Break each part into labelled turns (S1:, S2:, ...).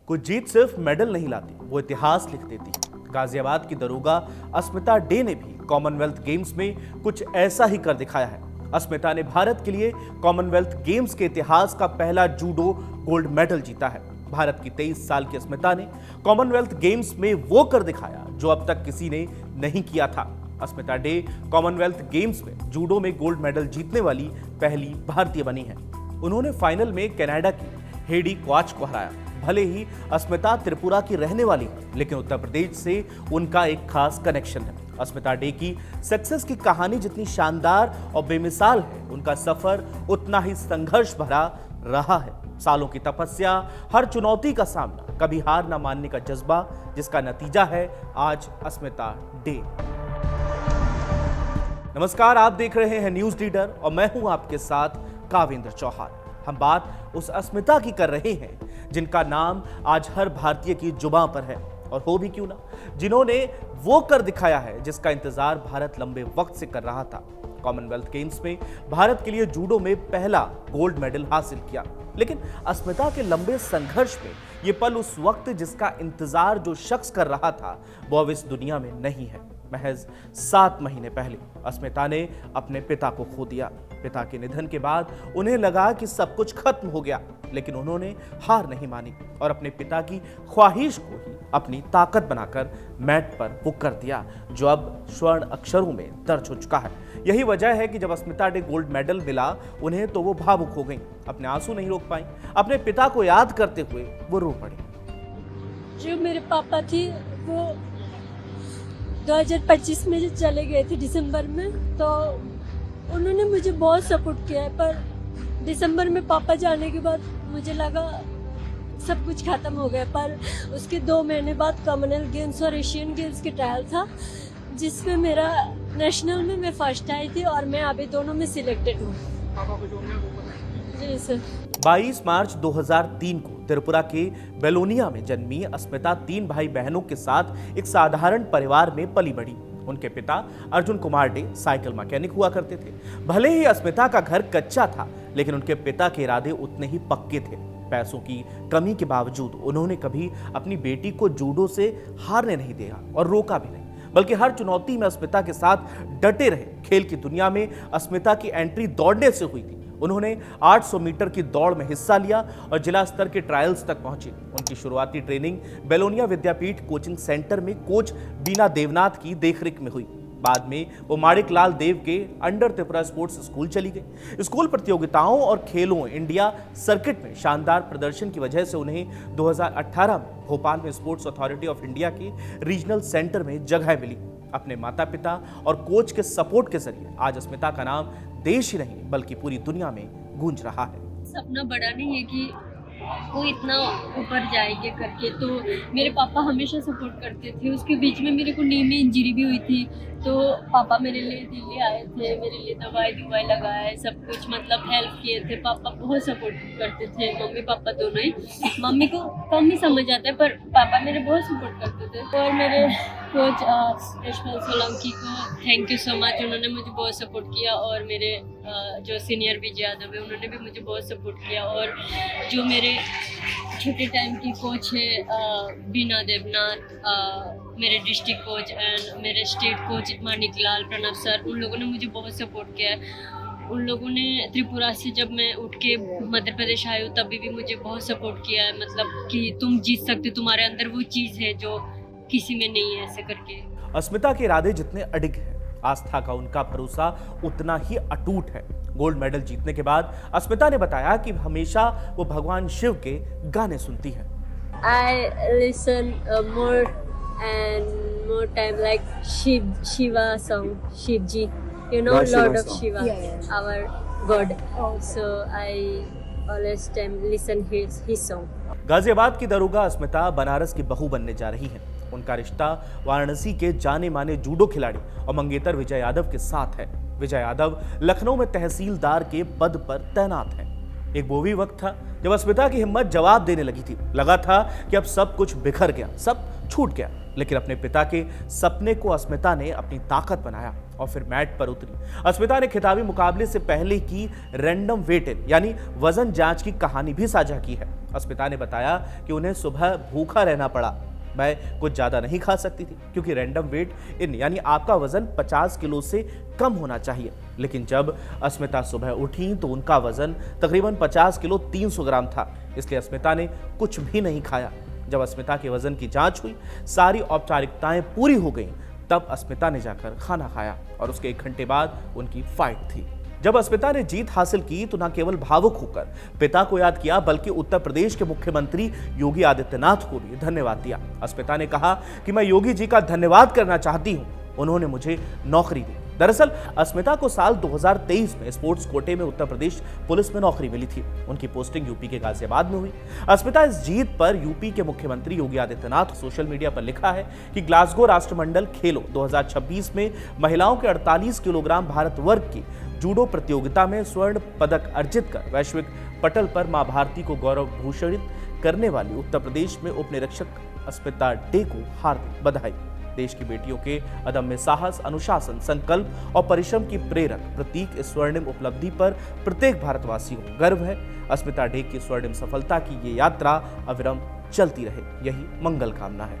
S1: कुछ जीत सिर्फ मेडल नहीं लाती, वो इतिहास लिख देती। गाजियाबाद की दरोगा अस्मिता डे ने भी कॉमनवेल्थ गेम्स में कुछ ऐसा ही कर दिखाया है। अस्मिता ने भारत के लिए कॉमनवेल्थ गेम्स के इतिहास का पहला जूडो गोल्ड मेडल जीता है। भारत की 23 साल की अस्मिता ने कॉमनवेल्थ गेम्स में वो कर दिखाया जो अब तक किसी ने नहीं किया था। अस्मिता डे कॉमनवेल्थ गेम्स में जूडो में गोल्ड मेडल जीतने वाली पहली भारतीय बनी है। उन्होंने फाइनल में कनाडा की हेडी क्वाच को हराया। भले ही अस्मिता त्रिपुरा की रहने वाली है, लेकिन उत्तर प्रदेश से उनका एक खास कनेक्शन है। अस्मिता डे की सक्सेस की कहानी जितनी शानदार और बेमिसाल है, उनका सफर उतना ही संघर्ष भरा रहा है। सालों की तपस्या, हर चुनौती का सामना, कभी हार न मानने का जज्बा, जिसका नतीजा है आज अस्मिता डे। नमस्कार, आप देख रहे हैं न्यूज लीडर और मैं हूं आपके साथ कावेंद्र चौहान। हम बात उस अस्मिता की कर रहे हैं जिनका नाम आज हर भारतीय की जुबां पर है, और हो भी क्यों ना, जिन्होंने वो कर दिखाया है जिसका इंतजार भारत लंबे वक्त से कर रहा था। कॉमनवेल्थ गेम्स में भारत के लिए जूडो में पहला गोल्ड मेडल हासिल किया। लेकिन अस्मिता के लंबे संघर्ष में ये पल उस वक्त जिसका इंतजार जो शख्स कर रहा था, वो अब इस दुनिया में नहीं है। महज 7 महीने पहले अस्मिता ने अपने पिता को खो दिया। पिता के निधन के बाद उन्हें लगा कि सब कुछ खत्म हो गया, लेकिन उन्होंने हार नहीं मानी और अपने पिता की ख्वाहिश को ही अपनी ताकत बनाकर मैट पर वो कर दिया, जो अब स्वर्ण अक्षरों में दर्ज हो चुका है। यही वजह है कि जब अस्मिता डे गोल्ड मेडल मिला उन्हें, तो वो भावुक हो गई, अपने आंसू नहीं रोक पाई। अपने पिता को याद करते हुए वो रो पड़ी।
S2: जो मेरे पापा थे वो 2025 में चले गए थे दिसंबर में, तो उन्होंने मुझे बहुत सपोर्ट किया है। पर दिसंबर में पापा जाने के बाद मुझे लगा सब कुछ खत्म हो गया। पर उसके 2 महीने बाद कॉमनवेल्थ गेम्स और एशियन गेम्स के ट्रायल था, जिसमें मेरा नेशनल में मैं फर्स्ट आई थी और मैं अभी दोनों में सिलेक्टेड हूँ। जी सर।
S1: 22 मार्च 2003 को त्रिपुरा के बेलोनिया में जन्मी अस्मिता 3 भाई बहनों के साथ एक साधारण परिवार में पली बढ़ी। उनके पिता Arjun Kumar day cycle mechanic हुआ करते थे। भले ही अस्मिता का घर कच्चा था, लेकिन उनके पिता के इरादे उतने ही पक्के थे। पैसों की कमी के बावजूद उन्होंने कभी अपनी बेटी को जूडो से हारने नहीं दिया और रोका भी नहीं, बल्कि हर चुनौती में अस्मिता के साथ डटे रहे। खेल की दुनिया में अस्मिता की एंट्री दौड़ने से हुई थी। उन्होंने 800 मीटर की दौड़ में हिस्सा लिया और जिला स्तर के ट्रायल्स तक पहुंची। उनकी शुरुआती ट्रेनिंग बेलोनिया विद्यापीठ कोचिंग सेंटर में कोच बीना देवनाथ की देखरेख में हुई। बाद में वो माणिक लाल देव के अंडर त्रिपुरा स्पोर्ट्स स्कूल चली गई। स्कूल प्रतियोगिताओं और खेलों इंडिया सर्किट में शानदार प्रदर्शन की वजह से उन्हें 2018 में भोपाल में स्पोर्ट्स अथॉरिटी ऑफ इंडिया के रीजनल सेंटर में जगह मिली। अपने माता पिता और कोच के सपोर्ट के जरिए आज अस्मिता का नाम देश ही नहीं बल्कि पूरी दुनिया में गूंज रहा है।
S2: सपना बड़ा नहीं है कि वो इतना ऊपर जाएंगे करके, तो मेरे पापा हमेशा सपोर्ट करते थे। उसके बीच में मेरे को नी में इंजरी भी हुई थी, तो पापा मेरे लिए दिल्ली आए थे, मेरे लिए दवाई लगाए, सब कुछ मतलब हेल्प किए थे। पापा बहुत सपोर्ट करते थे, मम्मी पापा दोनों ही। मम्मी को कम ही समझ आता है, पर पापा मेरे बहुत सपोर्ट करते थे। और मेरे कोच यशपाल सोलंकी को थैंक यू सो मच, उन्होंने मुझे बहुत सपोर्ट किया। और मेरे जो सीनियर विजय यादव है, उन्होंने भी मुझे बहुत सपोर्ट किया। और जो मेरे छोटे टाइम की कोच है बीना देवनाथ, मेरे डिस्ट्रिक्ट कोच एंड मेरे स्टेट कोच माणिक लाल प्रणव सर, उन लोगों ने मुझे बहुत सपोर्ट किया है। उन लोगों ने त्रिपुरा से जब मैं उठ के मध्य प्रदेश आई हूँ तभी भी मुझे बहुत सपोर्ट किया है, मतलब कि तुम जीत सकते, तुम्हारे अंदर वो चीज़ है जो किसी में नहीं है, ऐसे करके।
S1: अस्मिता के इरादे जितने अडिग हैं, आस्था का उनका भरोसा उतना ही अटूट है। गोल्ड मेडल जीतने के बाद अस्मिता ने बताया कि हमेशा वो भगवान शिव के गाने सुनती है।
S2: I listen more and more time like Shiva song, Shivji, you know, Lord of Shiva, our God. So I always time listen his song.
S1: Ghaziabad की दरोगा अस्मिता बनारस की बहू बनने जा रही हैं। उनका रिश्ता वाराणसी के जाने माने जूडो खिलाड़ी और मंगेतर विजय यादव के साथ है। विजय यादव लखनऊ में तहसीलदार के पद पर तैनात हैं। एक वो भी वक्त था जब अस्मिता की हिम्मत जवाब देने लगी थी। लगा था कि अब सब कुछ बिखर गया, सब छूट गया, लेकिन अपने पिता के सपने को अस्मिता ने अपनी ताकत बनाया और फिर मैट पर उतरी। अस्मिता ने खिताबी मुकाबले से पहले की रैंडम वेट इन यानी वजन जांच की कहानी भी साझा की है। अस्मिता ने बताया कि उन्हें सुबह भूखा रहना पड़ा। मैं कुछ ज्यादा नहीं खा सकती थी क्योंकि रैंडम वेट इन यानी आपका वजन 50 किलो से कम होना चाहिए। लेकिन जब अस्मिता सुबह उठी तो उनका वजन तकरीबन 50 किलो 300 ग्राम था, इसलिए अस्मिता ने कुछ भी नहीं खाया। जब अस्मिता के वजन की जांच हुई, सारी औपचारिकताएं पूरी हो गईं, तब अस्मिता ने जाकर खाना खाया और उसके 1 घंटे बाद उनकी फाइट थी। जब अस्मिता ने जीत हासिल की तो न केवल भावुक होकर पिता को याद किया बल्कि उत्तर प्रदेश के मुख्यमंत्री योगी आदित्यनाथ को भी धन्यवाद दिया। अस्मिता ने कहा कि मैं योगी जी का धन्यवाद करना चाहती हूं, उन्होंने मुझे नौकरी दी। दरअसल अस्मिता को साल 2023 में स्पोर्ट्स कोटे में उत्तर प्रदेश पुलिस में नौकरी मिली थी। उनकी पोस्टिंग यूपी के गाजियाबाद में हुई। अस्मिता इस जीत पर यूपी के मुख्यमंत्री योगी आदित्यनाथ सोशल मीडिया पर लिखा है कि ग्लासगो राष्ट्रमंडल खेलों 2026 में महिलाओं के 48 किलोग्राम भारत वर्ग की जूडो प्रतियोगिता में स्वर्ण पदक अर्जित कर वैश्विक पटल पर मां भारती को गौरव भूषित करने वाली उत्तर प्रदेश में उप निरीक्षक अस्मिता डे को हार्दिक बधाई। देश की बेटियों के अदम्य साहस, अनुशासन, संकल्प और परिश्रम की प्रेरक प्रतीक इस स्वर्णिम उपलब्धि पर प्रत्येक भारतवासी को गर्व है। अस्मिता डे की स्वर्णिम सफलता की ये यात्रा अविरम चलती रहे, यही मंगल कामना है।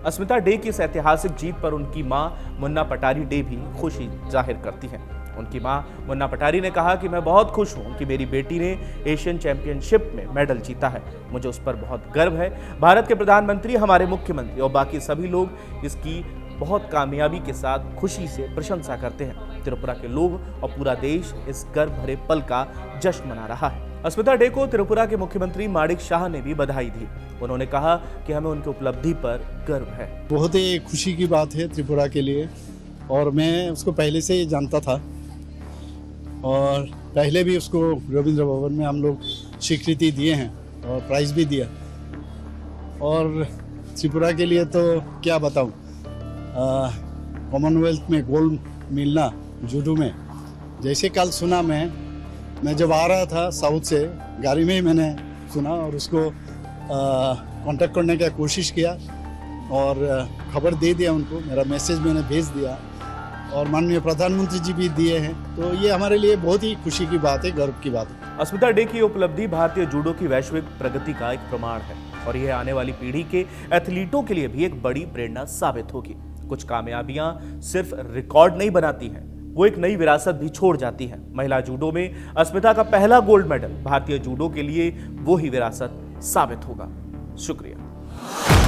S1: अस्मिता डे की इस ऐतिहासिक जीत पर उनकी मां मुन्ना पटारी डे भी खुशी जाहिर करती हैं। उनकी मां मुन्ना पटारी ने कहा कि मैं बहुत खुश हूं कि मेरी बेटी ने एशियन चैंपियनशिप में मेडल जीता है। मुझे उस पर बहुत गर्व है। भारत के प्रधानमंत्री, हमारे मुख्यमंत्री और बाकी सभी लोग इसकी बहुत कामयाबी के साथ खुशी से प्रशंसा करते हैं। त्रिपुरा के लोग और पूरा देश इस गर्व भरे पल का जश्न मना रहा है। अस्मिता डे को त्रिपुरा के मुख्यमंत्री माणिक शाह ने भी बधाई दी। उन्होंने कहा कि हमें उनकी उपलब्धि पर गर्व है।
S3: बहुत ही खुशी की बात है त्रिपुरा के लिए, और मैं उसको पहले से ही जानता था और पहले भी उसको रविंद्र भवन में हम लोग स्वीकृति दिए हैं और प्राइज़ भी दिया। और त्रिपुरा के लिए तो क्या बताऊं, कॉमनवेल्थ में गोल्ड मिलना जूडो में, जैसे कल सुना मैं जब आ रहा था साउथ से गाड़ी में ही मैंने सुना और उसको कांटेक्ट करने का कोशिश किया और खबर दे दिया उनको, मेरा मैसेज मैंने भेज दिया और माननीय प्रधानमंत्री जी भी दिए हैं। तो ये हमारे लिए बहुत ही खुशी की बात है, गर्व की बात है।
S1: अस्मिता डे की उपलब्धि भारतीय जूडो की वैश्विक प्रगति का एक प्रमाण है और यह आने वाली पीढ़ी के एथलीटों के लिए भी एक बड़ी प्रेरणा साबित होगी। कुछ कामयाबियां सिर्फ रिकॉर्ड नहीं बनाती हैं, वो एक नई विरासत भी छोड़ जाती हैं। महिला जूडो में अस्मिता का पहला गोल्ड मेडल भारतीय जूडो के लिए वो ही विरासत साबित होगा। शुक्रिया।